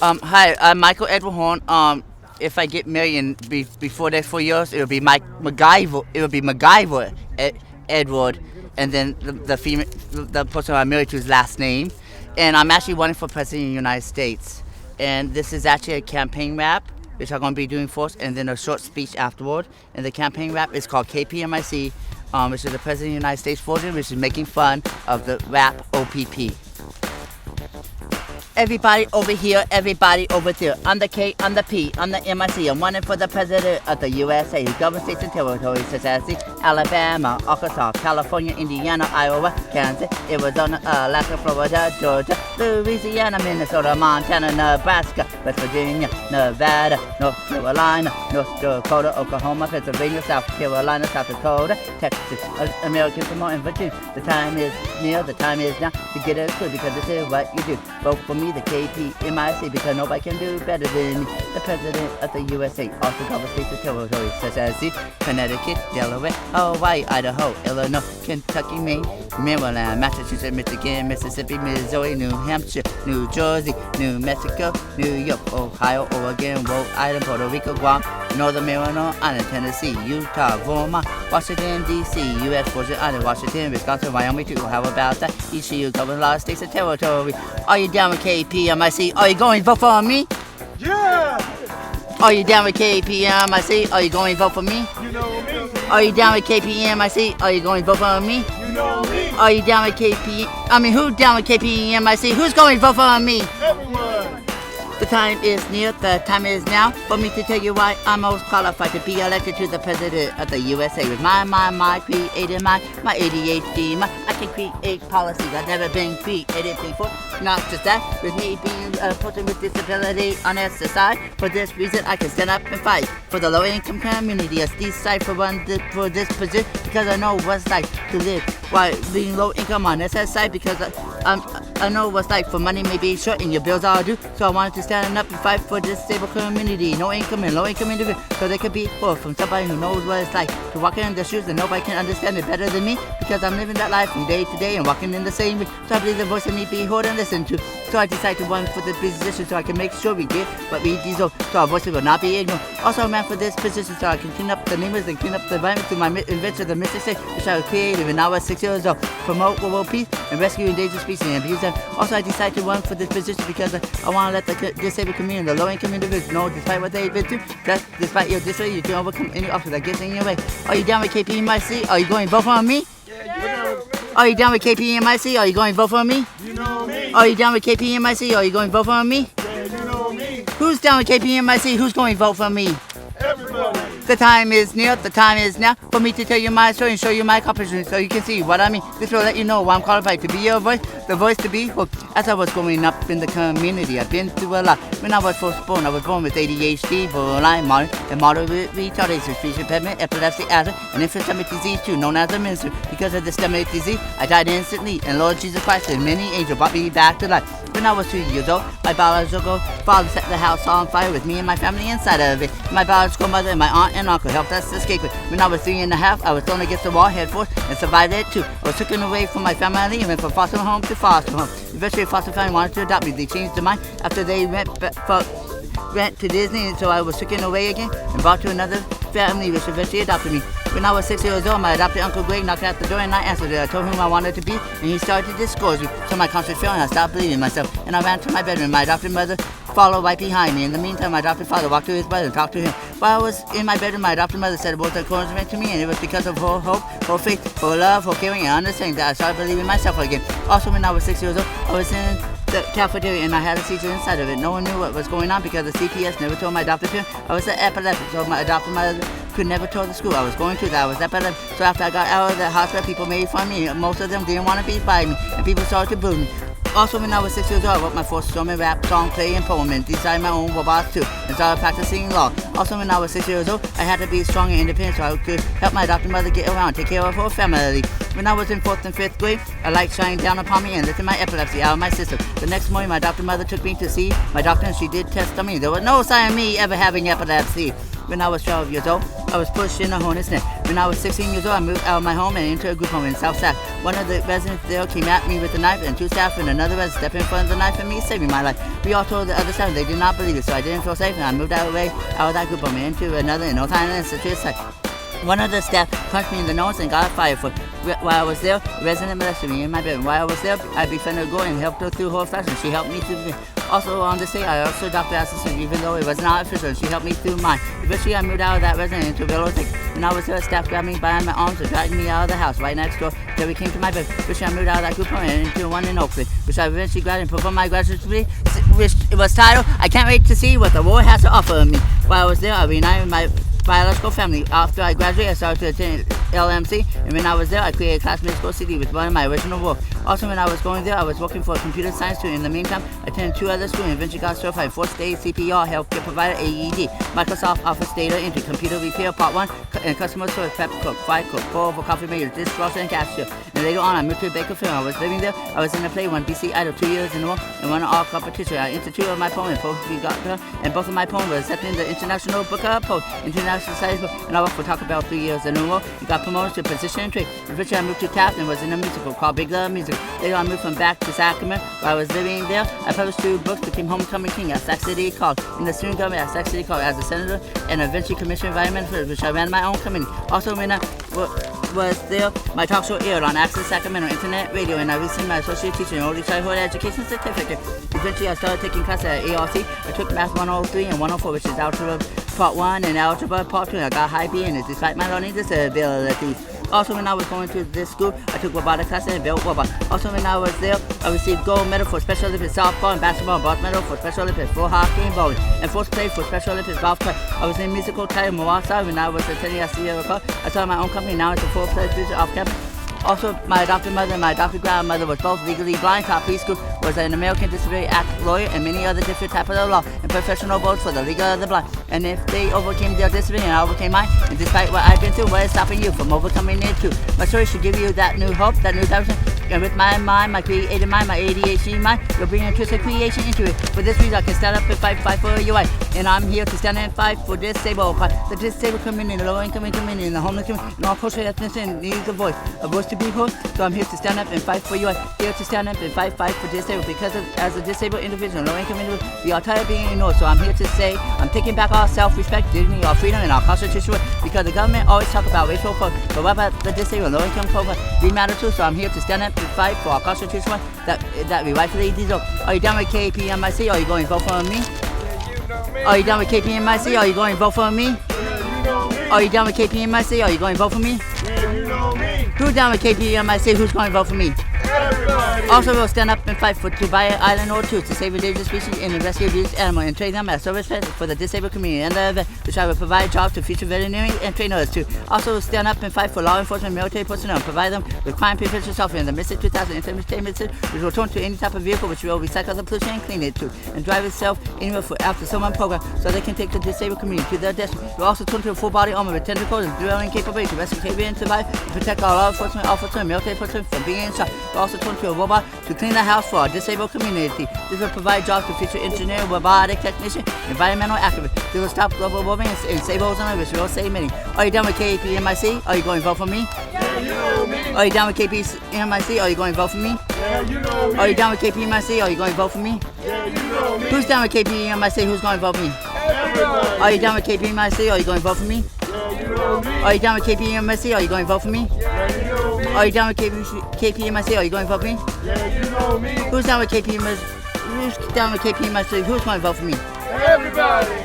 Hi, I'm Michael Edward Horn. If I get married before that 4 years, it'll be Mike MacGyver. It'll be MacGyver Edward, and then the female, the person I'm married to's last name. And I'm actually running for president of the United States. And this is actually a campaign rap, which I'm going to be doing first, and then a short speech afterward. And the campaign rap is called KPMIC, which is the president of the United States version, which is making fun of the rap OPP. Everybody over here, everybody over there. I'm the K, I'm the P, I'm the MIC. I'm running for the president of the USA. He governs states and territories such as Alabama, Arkansas, California, Indiana, Iowa, Kansas, Arizona, Alaska, Florida, Georgia, Louisiana, Minnesota, Montana, Nebraska, West Virginia, Nevada, North Carolina, North Dakota, Oklahoma, Pennsylvania, South Carolina, South Dakota, Texas, American Samoa, and Virginia. The time is near, the time is now to get it good because this is what you do. Vote for me, the KPMIC, because nobody can do better than me, the president of the USA. Also covers states and territories such as Connecticut, Delaware, Hawaii, Idaho, Illinois, Kentucky, Maine, Maryland, Massachusetts, Michigan, Mississippi, Missouri, New Hampshire, New Jersey, New Mexico, New York, Ohio, Oregon, Rhode Island, Puerto Rico, Guam, Northern Mariana Island, Tennessee, Utah, Vermont, Washington, D.C., U.S. Virgin Islands, Washington, Wisconsin, Wyoming, too. How about that? Each of you covers a lot of states and territory. Are you down with KPMIC? Are you going to vote for me? Yeah! Are you down with KPMIC? Are you going to vote for me? You know me. Are you down with KPMIC? Are you going to vote for me? You know me. Are you down with who's down with KPMIC? Who's going to vote for me? Everyone. The time is near, the time is now for me to tell you why I'm most qualified to be elected to the president of the USA. With my creative mind, my ADHD mind, I can create policies I've never been created before. Not just that, with me being a person with disability on the side, for this reason I can stand up and fight for the low-income community. I decide for this position because I know what's like to live while being low-income on this side because I know what's like for money may be short and your bills are due. So I wanted to stand up and fight for this stable community, no income and low income individuals, so they could be poor from somebody who knows what it's like to walk in their shoes and nobody can understand it better than me because I'm living that life from day to day and walking in the same way. So I believe the voice of me be heard and listened to. So I decided to run for this position so I can make sure we get what we deserve, so our voices will not be ignored. Also I ran for this position so I can clean up the neighbors and clean up the environment through my invention, the Mississippi, which I was creative when I was 6 years old. Promote world peace and rescue endangered species and abuse them. Also I decided to run for this position because I want to let the disabled community, the low-income individuals know despite what they've been through, that despite your disability, you can overcome any obstacle that gets in your way. Are you down with KPMIC? Are you going to vote for me? Yeah. Are you down with KPMIC? Are you going to vote for me? You know me. Are you down with KPMIC? Are you going to vote for me? Yeah, you know me. Who's down with KPMIC? Who's going to vote for me? Everybody. The time is near, the time is now for me to tell you my story and show you my accomplishments so you can see what I mean. This will let you know why I'm qualified to be your voice, the voice to be heard. As I was growing up in the community, I've been through a lot. When I was first born, I was born with ADHD, borderline, and moderate retardation, speech impediment, epilepsy, asthma, and infectious disease too, known as a minister. Because of the stomach disease, I died instantly, and Lord Jesus Christ and many angels brought me back to life. When I was 2 years old, my biological father set the house on fire with me and my family inside of it. My biological mother and my aunt and uncle helped us escape it. When I was 3.5, I was thrown against the wall head first and survived it too. I was taken away from my family and went from foster home to foster home. Eventually, foster family wanted to adopt me. They changed their mind after they went to Disney, and so I was taken away again and brought to another family which eventually adopted me. When I was 6 years old, my adopted Uncle Greg knocked at the door and I answered it. I told him I wanted to be, and he started to discourage me. So my conscience fell and I stopped believing in myself. And I ran to my bedroom. My adopted mother followed right behind me. In the meantime, my adopted father walked to his brother and talked to him. While I was in my bedroom, my adopted mother said words of encouragement to me, and it was because of her hope, her faith, her love, her caring, and understanding that I started believing in myself again. Also, when I was 6 years old, I was in the cafeteria and I had a seizure inside of it. No one knew what was going on because the CPS never told my adopted parent I was an epileptic, so my adopted mother could never tell the school I was going to that I was epileptic. So after I got out of the hospital, people made fun of me. Most of them didn't want to be by me, and people started to boo me. Also, when I was 6 years old, I wrote my first stormy rap song, play, and poem, and designed my own robots too, and started practicing law. Also, when I was 6 years old, I had to be strong and independent so I could help my adopted mother get around, take care of her family. When I was in 4th and 5th grade, a light shined down upon me and lifted my epilepsy out of my system. The next morning, my adopted mother took me to see my doctor and she did test on me. There was no sign of me ever having epilepsy. When I was 12 years old, I was pushed in a hornet's nest. When I was 16 years old, I moved out of my home and into a group home in South Sac. One of the residents there came at me with a knife and 2 staff and another resident stepped in front of the knife and me, saving my life. We all told the other staff they did not believe it, so I didn't feel safe and I moved out of that group home and into another in no time and such a sight. One of the staff punched me in the nose and got fired for. While I was there, a resident molested me in my bedroom. While I was there, I befriended a girl and helped her through her fashion. She helped me through. Also on this day, I also adopted assistant, even though it was not official. She helped me through mine. Eventually, I moved out of that residence into Villa Lake. When I was there, staff grabbed me by my arms and dragged me out of the house right next door till we came to my bed. Eventually, I moved out of that group home and into one in Oakland, which I eventually graduated and performed my graduate degree, which was titled "I Can't Wait to See What the World Has to Offer Me." While I was there, I reunited my biological family. After I graduated, I started to attend LMC, and when I was there, I created a classmate school CD with one of my original work. Also, when I was going there, I was working for a computer science student. In the meantime, I attended 2 other schools and eventually got certified 4th stage CPR, healthcare provider AED, Microsoft Office Data Entry, Computer Repair Part 1, and Customer Service, Prep Cook, Fry Cook, pour over coffee maker, dishwasher, and cashier. And later on, I moved to Bakerfield. I was living there. I was in the play, won BC Idol 2 years in a row, and won an all competition. I entered 2 of my poems, and both of my poems were accepted in the International Book of Poets, International Society Book, and I worked for Taco Bell 3 years in a row. And got promoted to position and trade. Eventually, I moved to Taft and was in a musical called Big Love Music. Later, I moved from back to Sacramento. While I was living there, I published 2 books, became Homecoming King at Sac City College, in the student government at Sac City College as a senator, and eventually Commissioner of Environmental Affairs, which I ran my own committee. Also, when I was there, my talk show aired on Access Sacramento Internet Radio, and I received my associate teacher in early childhood education certificate. Eventually, I started taking classes at ARC. I took Math 103 and 104, which is Algebra Part 1 and Algebra Part 2, and I got high B in it despite my learning disabilities. Also, when I was going to this school, I took robotic classes and built robots. Also, when I was there, I received gold medal for Special Olympics softball and basketball, bronze medal for Special Olympics for hockey and bowling, and 4th place for Special Olympics golf club. I was in musical title Moasa when I was attending at Sierra Club. I started my own company. Now it's a 4th place teacher off campus. Also, my adopted mother and my adopted grandmother were both legally blind. Top preschool was an American Disability Act lawyer and many other different types of law and professional boards for the League of the Blind. And if they overcame their disability and I overcame mine, and despite what I've been through, what is stopping you from overcoming it too? My story should give you that new hope, that new direction. And with my mind, my creative mind, my ADHD mind, you'll bring a twist of creation into it. For this reason, I can stand up and fight for your right. And I'm here to stand and fight for disabled, the disabled community, the low-income community, and the homeless community, and all cultural ethnicity needs a voice to be heard. So I'm here to stand up and fight for you. Here to stand up and fight for disabled, because as a disabled individual, low-income individual, we are tired of being ignored. So I'm here to say I'm taking back our self-respect, dignity, our freedom, and our constitutional right, because the government always talk about racial code, but what about the disabled, low-income code? We matter too. So I'm here to stand up and fight for our constitutional right that we rightfully deserve. Are you down with KPMIC? Are you going to vote for me? Are you down with KPMIC? Are you going to vote for me? Are you down with KPMIC? Are you going to vote for me? Who's down with KPMIC? Who's going to vote for me? Everybody. Also, we'll stand up and fight to buy an island or two to save endangered species and rescue abused animals and train them as service pets for the disabled community and the event, which I will provide jobs to future veterinarians and trainers too. Also, we'll stand up and fight for law enforcement, military personnel, and provide them with crime prevention software in the Mississippi 2000 entertainment system, which will turn to any type of vehicle which will recycle the pollution and clean it too, and drive itself anywhere for after someone program so they can take the disabled community to their destiny. We'll also turn to a full body armor with tentacles and drilling capability to rescue and survive and protect our law enforcement officers and military personnel from being shot. We'll also turn to a robot to clean the house for our disabled community. This will provide jobs to future engineers, robotic technicians, environmental activists. This will stop global warming and save ozone, which will save many. Are you done with KPMIC? Are you going to vote for me? Yeah, you know me. Are you done with KPMIC? Are you going to vote for me? Yeah, you know me. Are you done with KPMIC? Are you going to vote for me? Yeah, you know me. Who's done with KPMIC? Who's going to vote for me? Everybody. Are you done with KPMIC? Are you going to vote for me? Yeah, you know me. Are you done with KPMIC? Are you going to vote for me? Yeah, you know me. Are you done with KPMIC? Are you going to vote for me? Yeah, you know me. Who's done with KPMIC? Who's done with KPMIC? Who's going to vote for me? Everybody.